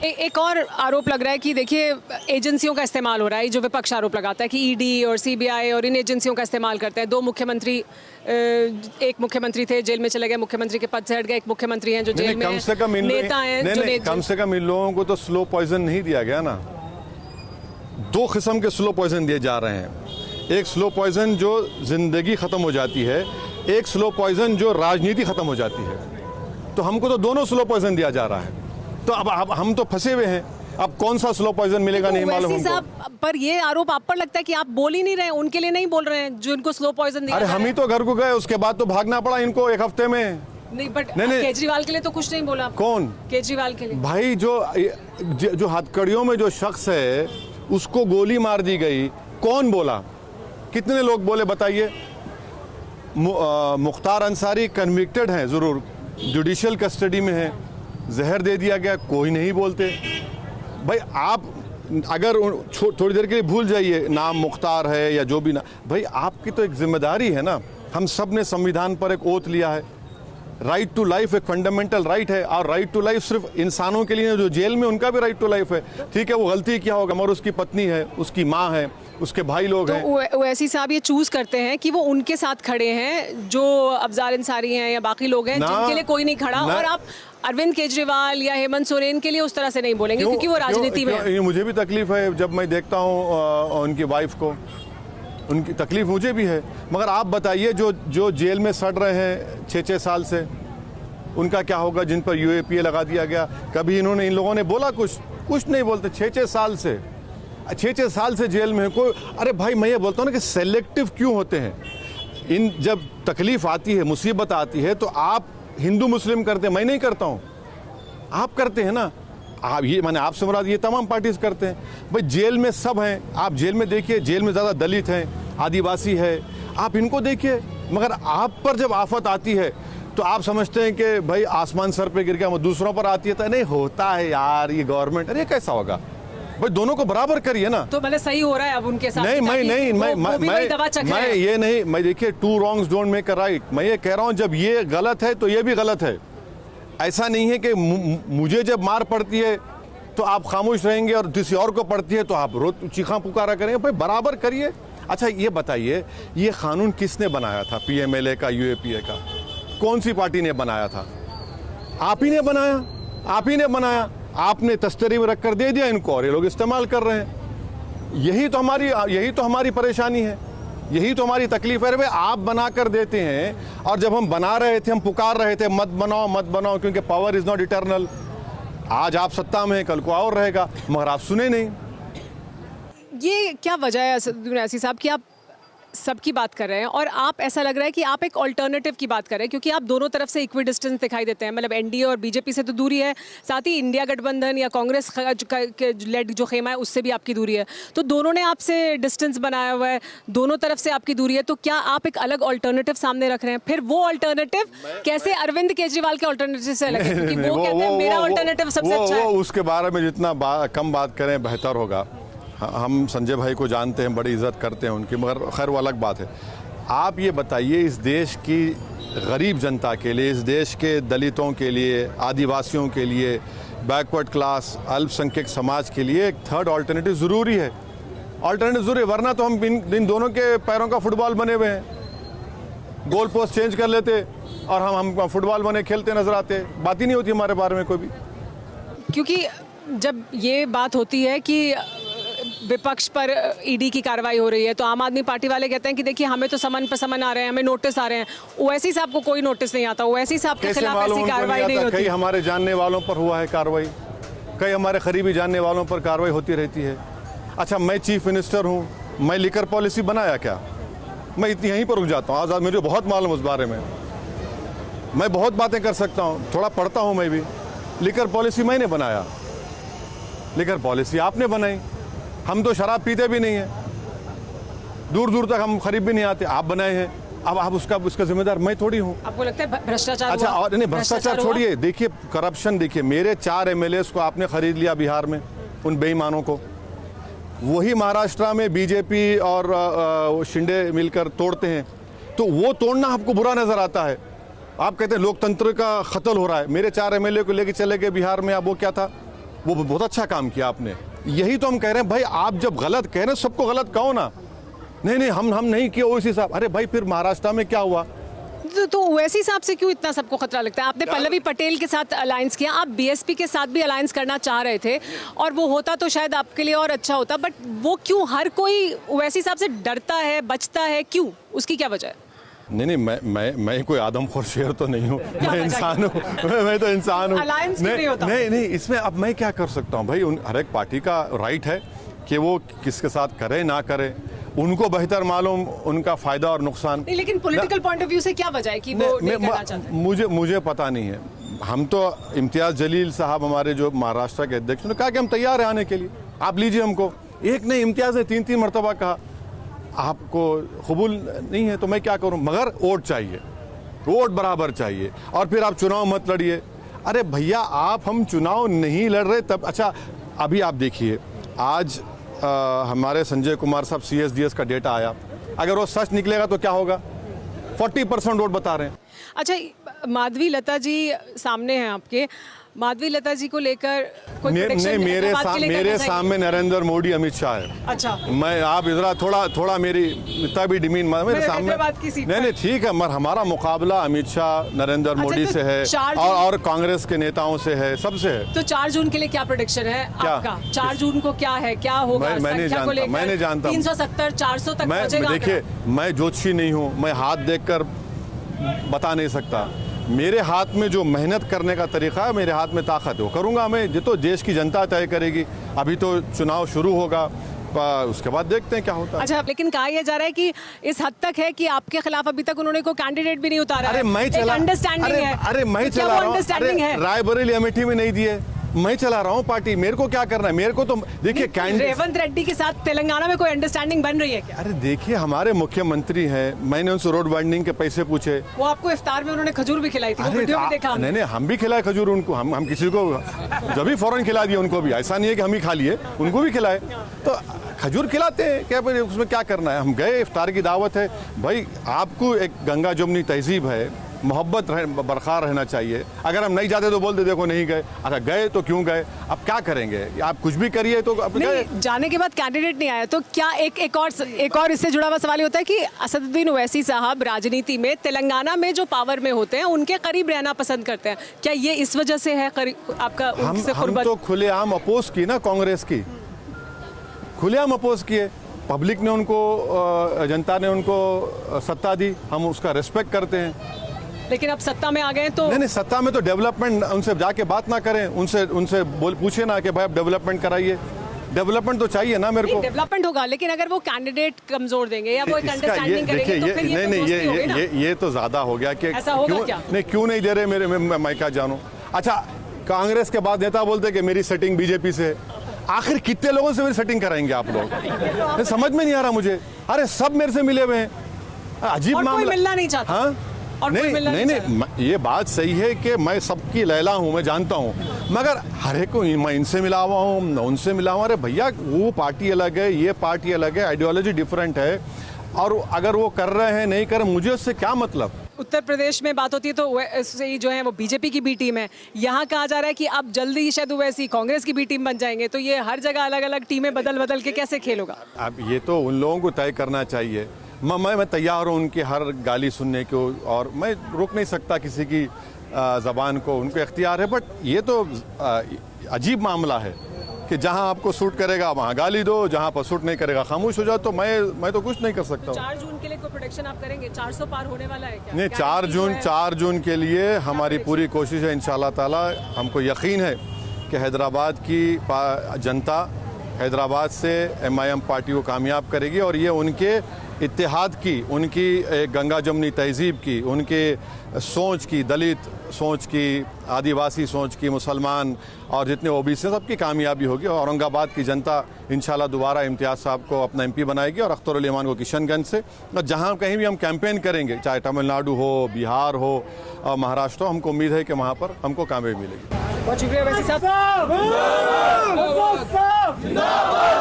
एक और आरोप लग रहा है कि देखिए एजेंसियों का इस्तेमाल हो रहा है, जो विपक्ष आरोप लगाता है कि ईडी और सीबीआई और इन एजेंसियों का इस्तेमाल करते हैं। दो मुख्यमंत्री, एक मुख्यमंत्री थे जेल में चले गए, मुख्यमंत्री के पद से हट गए, एक मुख्यमंत्री हैं जो जेल में हैं, नेता हैं। कम से कम इन लोगों को तो स्लो पॉइजन नहीं दिया गया ना। दो किस्म के स्लो पॉइजन दिए जा रहे हैं। एक स्लो पॉइजन जो जिंदगी खत्म हो जाती है, एक स्लो पॉइजन जो राजनीति खत्म हो जाती है। तो हमको तो दोनों स्लो पॉइजन दिया जा रहा है। तो अब हम तो फंसे हुए हैं। अब कौन सा स्लो पॉइजन मिलेगा नहीं मालूम हमको। पर ये आरोप आप पर लगता है कि आप बोल ही नहीं रहे, उनके लिए नहीं बोल रहे हैं जो इनको स्लो पॉइजन दिया। अरे हम ही तो घर को गए, उसके बाद तो भागना पड़ा इनको एक हफ्ते में। नहीं, बट केजरीवाल के लिए तो कुछ नहीं बोला। कौन? केजरीवाल के लिए भाई जो हथकड़ियों में जो शख्स है उसको गोली मार दी गई, कौन बोला? कितने लोग बोले बताइए? मुख्तार अंसारी कन्विक्टेड हैं, जरूर जुडिशियल कस्टडी में है, जहर दे दिया गया, कोई नहीं बोलते। भाई आप अगर थोड़ी देर के लिए भूल जाइए नाम मुख्तार है या जो भी ना, भाई आपकी तो एक जिम्मेदारी है ना। हम सब ने संविधान पर एक ओथ लिया है। राइट टू लाइफ एक फंडामेंटल राइट है, और राइट टू लाइफ सिर्फ इंसानों के लिए, जो जेल में उनका भी राइट टू लाइफ है। ठीक है, वो गलती क्या होगा, मगर उसकी पत्नी है, उसकी माँ है, उसके भाई लोग हैं। तो ओवैसी साहब ये चूज करते हैं कि वो उनके साथ खड़े हैं जो अफजाल अंसारी हैं या बाकी लोग हैं जिनके लिए कोई नहीं खड़ा, और आप अरविंद केजरीवाल या हेमंत सोरेन के लिए उस तरह से नहीं बोलेंगे क्योंकि वो राजनीति में है। मुझे भी तकलीफ है जब मैं देखता हूँ उनकी वाइफ को, उनकी तकलीफ मुझे भी है। मगर आप बताइए जो जेल में सड़ रहे हैं 6-6 साल से, उनका क्या होगा जिन पर यूएपीए लगा दिया गया? कभी इन लोगों ने बोला? कुछ नहीं बोलते। 6-6 साल से 6-6 साल से जेल में कोई। अरे भाई मैं ये बोलता हूँ ना कि सेलेक्टिव क्यों होते हैं? जब तकलीफ आती है, मुसीबत आती है, तो आप हिंदू मुस्लिम करते हैं, मैं नहीं करता हूँ, आप करते हैं ना। आप ये मैंने आपसे मुराद ये तमाम पार्टीज करते हैं। भाई जेल में सब हैं, आप जेल में देखिए, जेल में ज़्यादा दलित हैं, आदिवासी है, आप इनको देखिए। मगर आप पर जब आफत आती है तो आप समझते हैं कि भाई आसमान सर पे गिर गया, वो दूसरों पर आती है तो नहीं होता है यार ये गवर्नमेंट। अरे कैसा होगा भाई? दोनों को बराबर करिए ना। तो मतलब सही हो रहा है अब उनके साथ? नहीं मैं ये नहीं, मैं देखिए two wrongs don't make a right. मैं ये कह रहा हूँ जब ये गलत है तो ये भी गलत है। ऐसा नहीं है कि मुझे जब मार पड़ती है तो आप खामोश रहेंगे और किसी और को पड़ती है तो आप चीखा पुकारा करेंगे। भाई बराबर करिए। अच्छा ये बताइए, ये कानून किसने बनाया था? पीएमएलए का, यूएपीए का? कौन सी पार्टी ने बनाया था? आप ही ने बनाया, आप ही ने बनाया। आपने तस्तरी में रखकर दे दिया इनको और ये लोग इस्तेमाल कर रहे हैं। यही तो हमारी परेशानी है, यही तो हमारी तकलीफ है। भाई आप बना कर देते हैं, और जब हम बना रहे थे, हम पुकार रहे थे मत बनाओ मत बनाओ, क्योंकि पावर इज नॉट इटर्नल। आज आप सत्ता में, कल को और रहेगा, मगर आप सुने नहीं। ये क्या वजह है असदुद्दीन साहब कि आप सबकी बात कर रहे हैं और आप, ऐसा लग रहा है कि आप एक ऑल्टरनेटिव की बात कर रहे हैं, क्योंकि आप दोनों तरफ से इक्वी डिस्टेंस दिखाई देते हैं। मतलब एनडीए और बीजेपी से तो दूरी है, साथ ही इंडिया गठबंधन या कांग्रेस लेड जो खेमा है उससे भी आपकी दूरी है। तो दोनों ने आपसे डिस्टेंस बनाया हुआ है, दोनों तरफ से आपकी दूरी है। तो क्या आप एक अलग ऑल्टरनेटिव सामने रख रहे हैं? फिर वो ऑल्टरनेटिव कैसे अरविंद केजरीवाल के ऑल्टरनेटिव से अलग है? क्योंकि वो कहते हैं मेरा ऑल्टरनेटिव सबसे अच्छा है। उसके बारे में जितना कम बात करें बेहतर होगा। हम संजय भाई को जानते हैं, बड़ी इज्जत करते हैं उनकी, मगर खैर वो अलग बात है। आप ये बताइए, इस देश की गरीब जनता के लिए, इस देश के दलितों के लिए, आदिवासियों के लिए, बैकवर्ड क्लास, अल्पसंख्यक समाज के लिए एक थर्ड ऑल्टरनेटिव ज़रूरी है। ऑल्टरनेटिव ज़रूरी है, वरना तो हम इन दोनों के पैरों का फुटबॉल बने हुए हैं। गोल पोस्ट चेंज कर लेते और हम फुटबॉल बने खेलते नजर आते, बात ही नहीं होती हमारे बारे में कोई भी। क्योंकि जब ये बात होती है कि विपक्ष पर ईडी की कार्रवाई हो रही है तो आम आदमी पार्टी वाले कहते हैं कि देखिए हमें तो समन पर समन आ रहे हैं, हमें नोटिस आ रहे हैं। ओवैसी साहब को कोई नोटिस नहीं आता, ओवैसी साहब के खिलाफ ऐसी कार्रवाई नहीं होती। कई हमारे जानने वालों पर हुआ है कार्रवाई, कई हमारे करीबी जानने वालों पर कार्रवाई होती रहती है। अच्छा मैं चीफ मिनिस्टर हूँ, मैं लिकर पॉलिसी बनाया क्या? मैं इतनी यहीं पर रुक जाता हूँ। आज़ाद, मुझे बहुत मालूम उस बारे में, मैं बहुत बातें कर सकता हूँ, थोड़ा पढ़ता हूँ मैं भी। लिकर पॉलिसी मैंने बनाया, लिकर पॉलिसी आपने बनाई। हम तो शराब पीते भी नहीं हैं, दूर दूर तक हम खरीद भी नहीं आते, आप बनाए हैं। अब आप उसका जिम्मेदार मैं थोड़ी हूँ। आपको लगता है भ्रष्टाचार? अच्छा, और नहीं, भ्रष्टाचार छोड़िए, देखिए करप्शन देखिए। मेरे 4 एमएलएस को आपने खरीद लिया बिहार में, उन बेईमानों को। वही महाराष्ट्र में बीजेपी और शिंदे मिलकर तोड़ते हैं, तो वो तोड़ना आपको बुरा नजर आता है। आप कहते हैं लोकतंत्र का खतल हो रहा है। मेरे 4 एमएलए को लेके चले गए बिहार में, अब वो क्या था? वो बहुत अच्छा काम किया आपने। यही तो हम कह रहे हैं भाई, आप जब गलत कह रहे हैं सबको गलत कहो ना। नहीं हम नहीं किए ओवैसी साहब। अरे भाई फिर महाराष्ट्र में क्या हुआ? तो ओवैसी साहब से क्यों इतना सबको खतरा लगता है? आपने पल्लवी पटेल के साथ अलायंस किया, आप बीएसपी के साथ भी अलायंस करना चाह रहे थे और वो होता तो शायद आपके लिए और अच्छा होता, बट वो क्यों हर कोई ओवैसी साहब से डरता है, बचता है, क्यों? उसकी क्या वजह है? नहीं मैं कोई आदमखोर शेर तो नहीं हूँ, मैं इंसान हूँ। मैं तो इंसान हूँ। अलायंस क्यों नहीं होता? नहीं इसमें अब मैं क्या कर सकता हूँ भाई? हर एक पार्टी का राइट है कि वो किसके साथ करे ना करे, उनको बेहतर मालूम उनका फायदा और नुकसान। नहीं, लेकिन पॉलिटिकल पॉइंट ऑफ व्यू से क्या वजह है कि वो नहीं करना चाहते? मुझे पता नहीं है। हम तो इम्तियाज जलील साहब हमारे जो महाराष्ट्र के अध्यक्ष ने कहा कि हम तैयार हैं आने के लिए, आप लीजिए हमको। एक नहीं, इम्तियाज ने 3 मरतबा कहा आपको कबूल नहीं है तो मैं क्या करूं, मगर वोट चाहिए, वोट बराबर चाहिए, और फिर आप चुनाव मत लड़िए। अरे भैया हम चुनाव नहीं लड़ रहे तब। अच्छा अभी आप देखिए, आज हमारे संजय कुमार साहब CSDS का डेटा आया, अगर वो सच निकलेगा तो क्या होगा? 40% वोट बता रहे हैं। अच्छा, माधवी लता जी सामने हैं आपके, माधवी लता जी को लेकर कोई नहीं, मेरे सामने नरेंद्र मोदी, अमित शाह है। अच्छा, मैं आप इधर थोड़ा मेरी इतना भी डिमीन मेरे सामने नहीं ठीक है, मगर हमारा मुकाबला अमित शाह नरेंद्र मोदी से है और कांग्रेस के नेताओं से है, सबसे है। तो 4 जून के लिए क्या प्रेडिक्शन है आपका? 4 जून को क्या है, क्या होगा? मैं नहीं जानता। 370 400 तक पहुंचेगा? देखिए, मैं ज्योतिषी नहीं हूँ, मैं हाथ देखकर बता नहीं सकता। मेरे हाथ में जो मेहनत करने का तरीका है, मेरे हाथ में ताकत है, वो करूंगा मैं। ये तो देश की जनता तय करेगी। अभी तो चुनाव शुरू होगा, उसके बाद देखते हैं क्या होता है। अच्छा, लेकिन कहा यह जा रहा है कि इस हद तक है कि आपके खिलाफ अभी तक उन्होंने कोई कैंडिडेट भी नहीं उतारा। अरे मैं चला, अंडरस्टैंडिंग है। अरे मैं चला रहा हूँ। रायबरेली अमेठी में नहीं दिए, मैं चला रहा हूँ पार्टी। मेरे को क्या करना है? मेरे को तो देखिए, रेवंत रेड्डी के साथ तेलंगाना में कोई अंडरस्टैंडिंग बन रही है क्या? अरे देखिए, हमारे मुख्यमंत्री हैं, मैंने उनसे रोड वाइंडिंग के पैसे पूछे। वो आपको इफ्तार में उन्होंने खजूर भी खिलाई थी, वो वीडियो भी देखा हमने। नहीं हम भी खिलाए खजूर उनको। हम किसी को जब भी फौरन खिला दिए उनको भी, ऐसा नहीं है कि हम ही खा लिए, उनको भी खिलाए। तो खजूर खिलाते हैं क्या, उसमें क्या करना है? हम गए, इफ्तार की दावत है भाई। आपको एक गंगा जमुनी तहजीब है, मोहब्बत बरकरार रहना चाहिए। अगर हम नहीं जाते तो बोलते देखो नहीं गए, अगर गए तो क्यों गए? अब क्या करेंगे? आप कुछ भी करिए तो गए। जाने के बाद कैंडिडेट नहीं आया तो क्या एक और इससे जुड़ा हुआ सवाल होता है कि असदुद्दीन ओवैसी साहब राजनीति में तेलंगाना में जो पावर में होते हैं उनके करीब रहना पसंद करते हैं, क्या ये इस वजह से है आपका उनसे हम तो खुलेआम अपोज की ना, कांग्रेस की खुलेआम अपोज किए। पब्लिक ने उनको, जनता ने उनको सत्ता दी, हम उसका रिस्पेक्ट करते हैं। लेकिन अब सत्ता में आ गए तो नहीं सत्ता में तो डेवलपमेंट, उनसे जाके बात ना करें, उनसे पूछे ना कि भाई आप डेवलपमेंट कराइए। डेवलपमेंट तो चाहिए ना मेरे को। डेवलपमेंट होगा, लेकिन अगर वो कैंडिडेट कमजोर देंगे या वो एक अंडरस्टैंडिंग करेंगे तो फिर ये तो ज्यादा हो गया कि क्यों नहीं दे रहे मेरे, मैं क्या जानूं। अच्छा, कांग्रेस के बाद नेता बोलते कि मेरी सेटिंग बीजेपी से है। आखिर कितने लोगों से मेरी सेटिंग कराएंगे आप लोग? समझ में नहीं आ रहा मुझे। अरे सब मेरे से मिले हुए हैं, अजीब मामला। मिलना नहीं चाहता। हाँ नहीं, ये बात सही है कि मैं सबकी लैला हूँ, मैं जानता हूँ, मगर हर एक को मैं इनसे मिला हुआ हूँ, उनसे मिला हुआ। अरे भैया, वो पार्टी अलग है, ये पार्टी अलग है, आइडियोलॉजी डिफरेंट है, और अगर वो कर रहे हैं नहीं कर रहे, मुझे उससे क्या मतलब। उत्तर प्रदेश में बात होती है तो वैसे जो है वो बीजेपी की बी टीम है। यहाँ कहा जा रहा है कि अब जल्दी ही शायद वैसी कांग्रेस की बी टीम बन जाएंगे, तो ये हर जगह अलग अलग टीमें बदल के कैसे खेल होगा? अब ये तो उन लोगों को तय करना चाहिए। मैं तैयार हूँ उनकी हर गाली सुनने को, और मैं रोक नहीं सकता किसी की ज़बान को, उनको इख्तियार है। बट ये तो अजीब मामला है कि जहाँ आपको सूट करेगा वहाँ गाली दो, जहाँ पर सूट नहीं करेगा खामोश हो जाओ। तो मैं तो कुछ नहीं कर सकता। 4 जून के लिए कोई प्रोडिक्शन आप करेंगे? 400 पार होने वाला है क्या? नहीं, 4 जून के लिए हमारी पूरी कोशिश है इंशाल्लाह ताला। हमको यकीन है कि हैदराबाद की जनता हैदराबाद से MIM पार्टी को कामयाब करेगी, और ये उनके इत्तेहाद की, उनकी गंगा जमुनी तहजीब की, उनके सोच की, दलित सोच की, आदिवासी सोच की, मुसलमान और जितने OBC हैं सबकी कामयाबी होगी। और औरंगाबाद की जनता इंशाल्लाह दोबारा इम्तियाज़ साहब को अपना MP बनाएगी, और अख्तर उल ईमान को किशनगंज से। और जहाँ कहीं भी हम कैंपेन करेंगे, चाहे तमिलनाडु हो, बिहार हो और महाराष्ट्र हो, हमको उम्मीद है कि वहाँ पर हमको कामयाबी मिलेगी। बहुत शुक्रिया वैसी साहब।